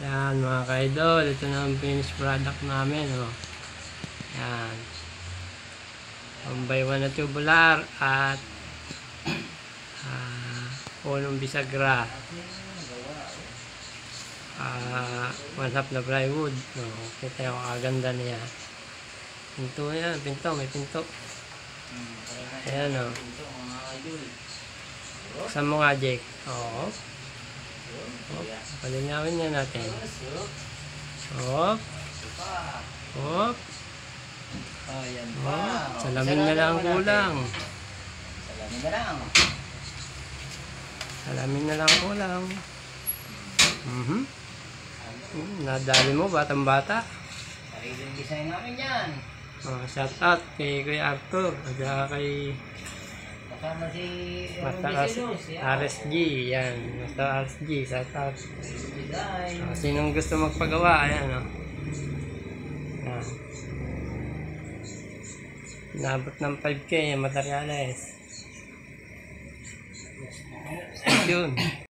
Yan mga ka-idol, ito na ang finished product namin. Oh. Yan. 1x1 na tubular at punong bisagra. 1/2 na plywood. Oh, kita yung kaganda niya. Pinto yan, pinto, may pinto. Ayan o. Buksan mo nga, Jake. Oo. Palinawin niya natin. Hop. Hop. Salamin na lang kulang. Salamin na lang. Salamin na lang kulang. Nadali mo, batang-bata. Sariling design namin yan. Shout out kay Kuya Arthur at kay Kasama si Master RSG. Yan, Master RSG. Shout out. Sinong gusto magpagawa, ayan o. Yan. Nabot ng 5K yung materials. Yun.